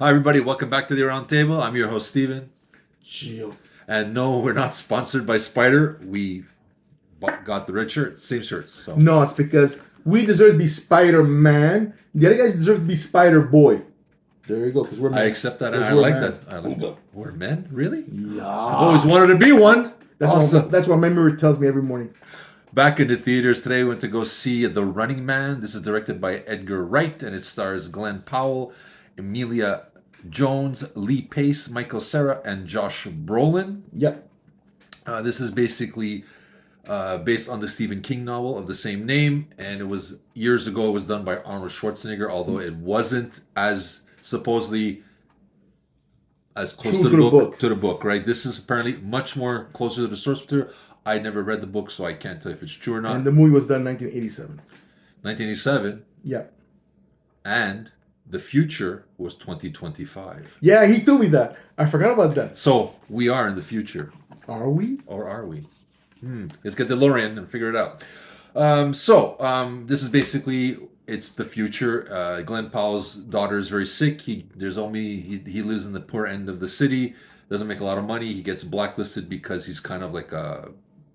Hi, everybody. Welcome back to the Aroundtable. I'm your host, Steven. Gio. And no, we're not sponsored by Spider. We got the red shirt, same shirts. So No, it's because we deserve to be Spider-Man. The other guys deserve to be Spider-Boy. There you go, because we're men. I accept that. And 'Cause I we're like men. that. I like that. We're men? Really? Yeah. I've always wanted to be one. Awesome. That's what my memory tells me every morning. Back in the theaters today, we went to go see The Running Man. This is directed by Edgar Wright, and it stars Glenn Powell, Emilia Jones, Lee Pace, Michael Cera, and Josh Brolin. Yep. This is basically based on the Stephen King novel of the same name, and it was years ago. It was done by Arnold Schwarzenegger, although it wasn't as supposedly as close True to to the book. To the book, right? This is apparently much more closer to the source material. I never read the book, so I can't tell if it's true or not. And the movie was done in 1987. 1987, Yep. and the future was 2025. Yeah, he told me that. I forgot about that. So we are in the future, Are we? or are we? Let's get DeLorean and figure it out. This is basically it's the future. Glenn Powell's daughter is very sick. He lives in the poor end of the city. Doesn't make a lot of money. He gets blacklisted because he's kind of like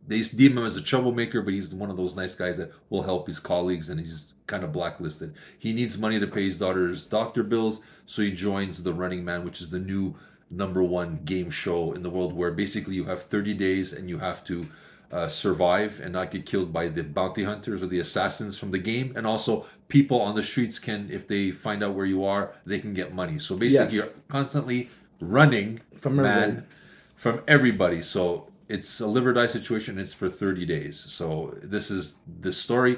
they deem him as a troublemaker, but he's one of those nice guys that will help his colleagues, and he's kind of blacklisted. He needs money to pay his daughter's doctor bills, so he joins The Running Man, which is the new #1 game show in the world, where basically you have 30 days and you have to survive and not get killed by the bounty hunters or the assassins from the game. And also, people on the streets can, if they find out where you are, they can get money. So basically, Yes. you're constantly running From everybody. from everybody. So it's a live or die situation. It's for 30 days. So this is the story.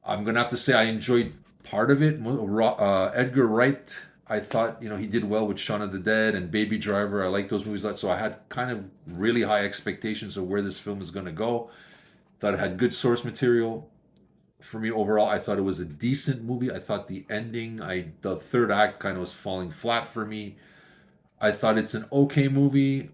I'm gonna have to say I enjoyed part of it. Edgar Wright, I thought he did well with Shaun of the Dead and Baby Driver. I like those movies a lot, so I had kind of really high expectations of where this film is gonna go. Thought it had good source material. For me overall, I thought it was a decent movie. I thought the ending, the third act kind of was falling flat for me. I thought it's an okay movie.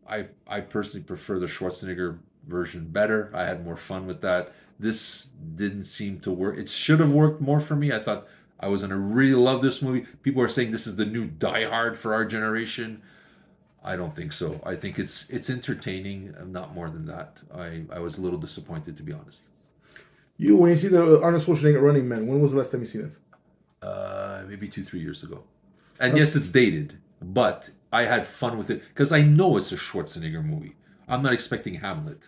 I personally prefer the Schwarzenegger version better. I had more fun with that. This didn't seem to work. It should have worked more for me. I thought I was gonna really love this movie. People are saying this is the new Die Hard for our generation. I don't think so. I think it's entertaining, not more than that. I was a little disappointed, to be honest. When you see the Arnold Schwarzenegger Running Man, when was the last time you seen it? Maybe 2-3 years ago. And yes, it's dated, but I had fun with it because I know it's a Schwarzenegger movie. I'm not expecting Hamlet,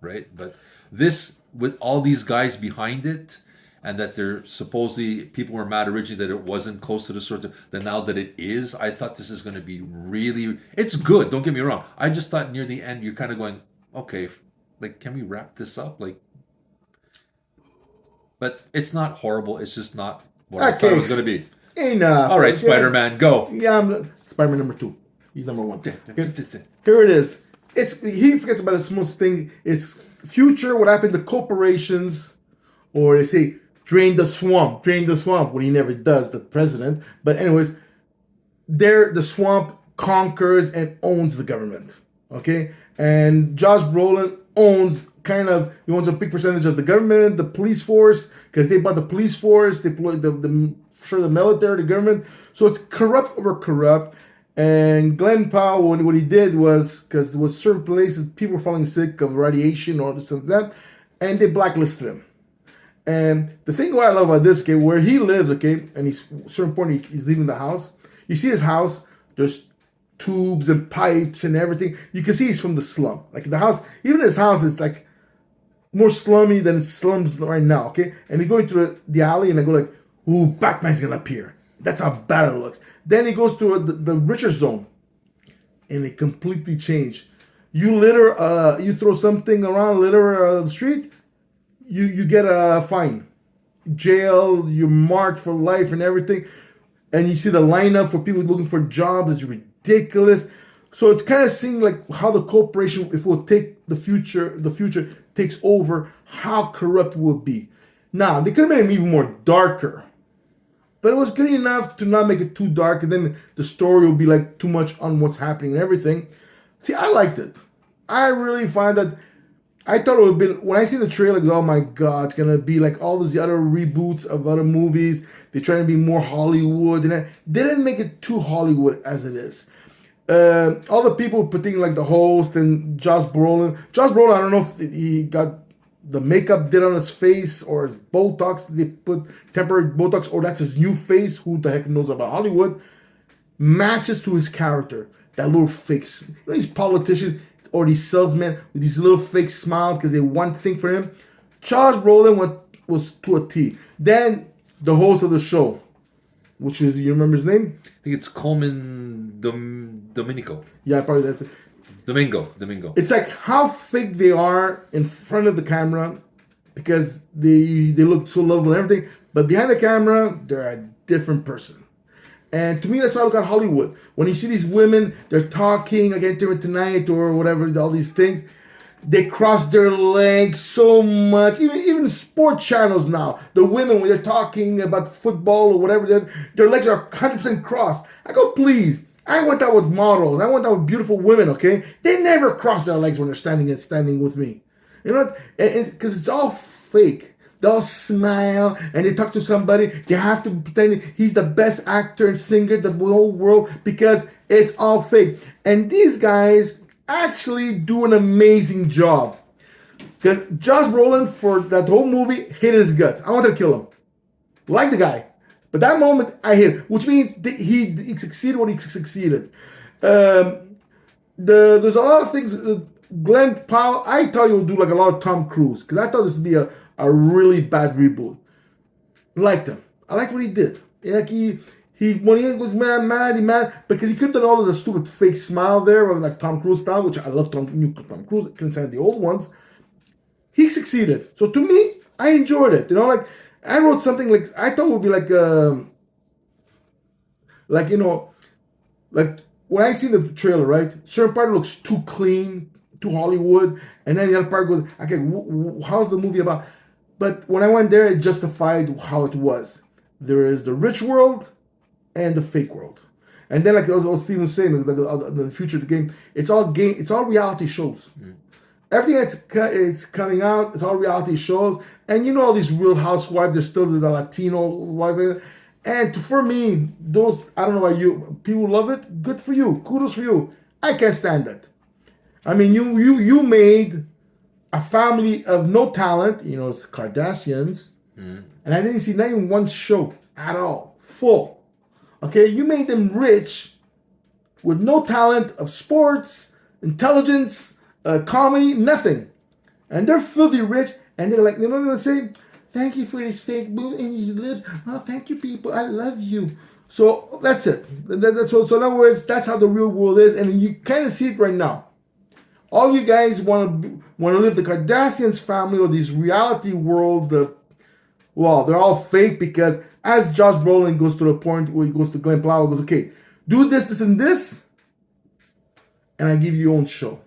right? But this, with all these guys behind it, and that they're supposedly, people were mad originally that it wasn't close to the sort of, then now that it is, I thought this is going to be really, it's good, don't get me wrong. I just thought near the end, you're kind of going, okay, like, can we wrap this up? Like, but it's not horrible, it's just not what I thought it was going to be. Enough. All right, Spider-Man, go. Yeah, I'm Spider-Man number 2. He's number 1. Okay. Here it is. He forgets about the smallest thing. It's future, what happened to corporations, or they say, drain the swamp. Well, he never does, the president. But anyways, the swamp conquers and owns the government. Okay? And Josh Brolin he owns a big percentage of the government, the police force, because they bought the police force, they employed the military, the government. So it's corrupt over corrupt. And Glenn Powell, what he did was, because there was certain places, people were falling sick of radiation or this and that, and they blacklisted him. And the thing what I love about this, okay, where he lives, okay, and he's at a certain point he's leaving the house. You see his house, there's tubes and pipes and everything. You can see he's from the slum. Like the house, even his house is like more slummy than it slums right now, okay? And he goes through the alley and I go like, ooh, Batman's gonna appear. That's how bad it looks. Then he goes to the richer zone, and it completely changed. You throw something around, litter the street, you get a fine, jail. You're marked for life and everything. And you see the lineup for people looking for jobs is ridiculous. So it's kind of seeing like how the corporation, if it will take the future takes over, how corrupt it will be. Now they could have made it even more darker. But it was good enough to not make it too dark, and then the story will be like too much on what's happening and everything. See, I liked it. I really find that I thought it would be when I see the trailer, like, oh my god, it's gonna be like all those other reboots of other movies. They're trying to be more Hollywood, and they didn't make it too Hollywood as it is. All the people putting like the host and Josh Brolin. Josh Brolin, I don't know if he got the makeup did on his face or his Botox. They put temporary Botox, or that's his new face. Who the heck knows about Hollywood? Matches to his character. That little fake, these politicians or these salesmen with these little fake smile because they want thing for him. Josh Brolin was to a T. Then the host of the show, which is, you remember his name? I think it's Coleman Domenico. Yeah, probably that's it. Domingo. It's like how fake they are in front of the camera because they look so lovable and everything, but behind the camera, they're a different person. And to me, that's why I look at Hollywood. When you see these women, they're talking like Entertainment Tonight or whatever, all these things, they cross their legs so much. Even sport channels now, the women, when they're talking about football or whatever, their legs are 100% crossed. I go, please. I went out with models. I went out with beautiful women, okay? They never cross their legs when they're standing with me. You know what? Because it's all fake. They all smile and they talk to somebody. They have to pretend he's the best actor and singer in the whole world because it's all fake. And these guys actually do an amazing job. Because Josh Brolin, for that whole movie, hit his guts. I wanted to kill him. Like the guy. But that moment, I hit, which means he succeeded what he succeeded. There's a lot of things. Glenn Powell, I thought he would do like a lot of Tom Cruise because I thought this would be a really bad reboot. Liked him. I liked what he did. Like he when he was mad because he could have done all of the stupid fake smile there with like Tom Cruise style, which I love Tom Cruise. I can stand the old ones. He succeeded. So to me, I enjoyed it. You know, like I wrote something like I thought it would be like you know, like when I see the trailer, right? Certain part looks too clean, too Hollywood, and then the other part goes, okay, how's the movie about? But when I went there, it justified how it was. There is the rich world and the fake world, and then like as Steven was saying, the future of the game, it's all reality shows. Mm. Everything it's coming out, it's all reality shows, and you know all these Real Housewives. There's still the Latino wife, and for me, those I don't know about you, people love it. Good for you, kudos for you. I can't stand it. I mean, you made a family of no talent, you know, it's Kardashians, and I didn't see not even one show at all, full. Okay, you made them rich with no talent of sports, intelligence, comedy, nothing. And they're filthy rich, and they're like, you know what I'm gonna say? Thank you for this fake movie, and you live. Oh, thank you, people. I love you. So that's it. So in other words, that's how the real world is, and you kind of see it right now. All you guys want to live the Kardashians family or this reality world. Well, they're all fake because as Josh Brolin goes to the point where he goes to Glenn Powell, goes, okay, do this, this, and this, and I give you your own show.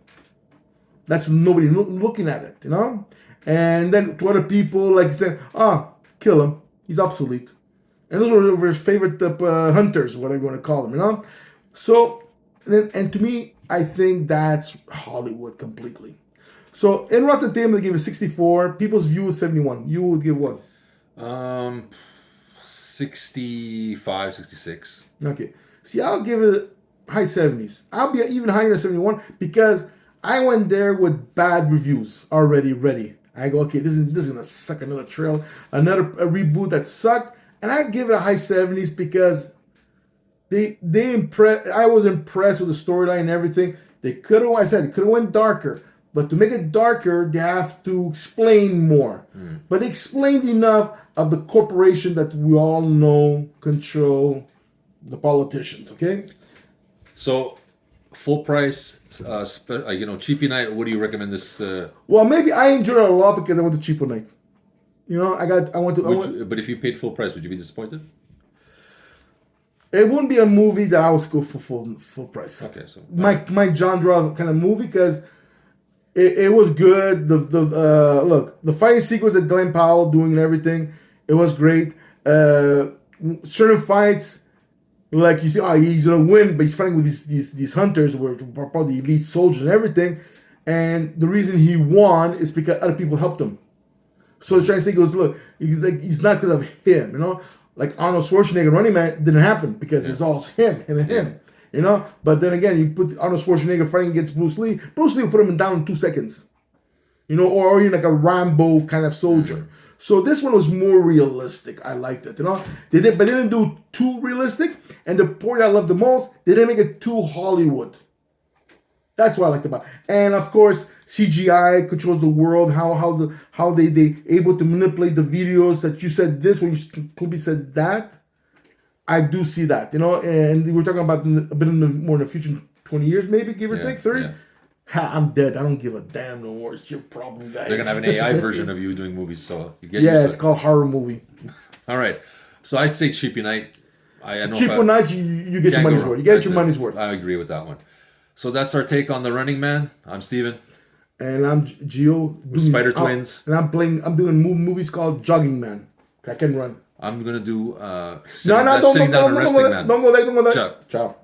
That's nobody looking at it, you know? And then to other people, like saying, kill him. He's obsolete. And those were his favorite hunters, whatever you want to call them, you know? So, and to me, I think that's Hollywood completely. So in Rotten Tomatoes, they gave it 64. People's View is 71. You would give what? 65, 66. Okay. See, I'll give it high 70s. I'll be even higher than 71 because I went there with bad reviews already ready. I go, okay, this is gonna suck another trail, a reboot that sucked, and I give it a high 70s because they impressed. I was impressed with the storyline and everything. They could have went darker, but to make it darker, they have to explain more. But they explained enough of the corporation that we all know control the politicians. Okay. So, full price, cheapy night. What do you recommend this? Well, maybe I enjoyed it a lot because I went to cheaper night. You know, But if you paid full price, would you be disappointed? It wouldn't be a movie that I would go for full price. Okay, so my genre kind of movie because it was good. The fighting sequence of Glenn Powell doing and everything, it was great. Certain fights, like you see, he's gonna win, but he's fighting with these hunters, who are probably elite soldiers and everything. And the reason he won is because other people helped him. So he's trying to say, he goes, look, he's not because of him, you know? Like Arnold Schwarzenegger, Running Man, didn't happen because it was all him and him, you know? But then again, you put Arnold Schwarzenegger fighting against Bruce Lee will put him down in 2 seconds, you know, or you're like a Rambo kind of soldier. So this one was more realistic. I liked it, you know? But they didn't do too realistic. And the part I loved the most, they didn't make it too Hollywood. That's what I liked about it. And of course, CGI controls the world. How they able to manipulate the videos that you said this when you could be said that. I do see that, you know. And we're talking about a bit more in the future, 20 years maybe, give or take 30. Yeah. Ha, I'm dead. I don't give a damn no more. It's your problem, guys. They're gonna have an AI version of you doing movies, so you get. Yeah, it's called horror movie. All right, so I say Cheapy Night. Cheapo Night, you get your money's worth. You get your money's worth. I agree with that one. So that's our take on The Running Man. I'm Steven. And I'm Gio. Spider Twins. And I'm doing movies called Jogging Man. I can run. I'm gonna do Sitting Down and Resting Man. Don't go there. Ciao. Ciao.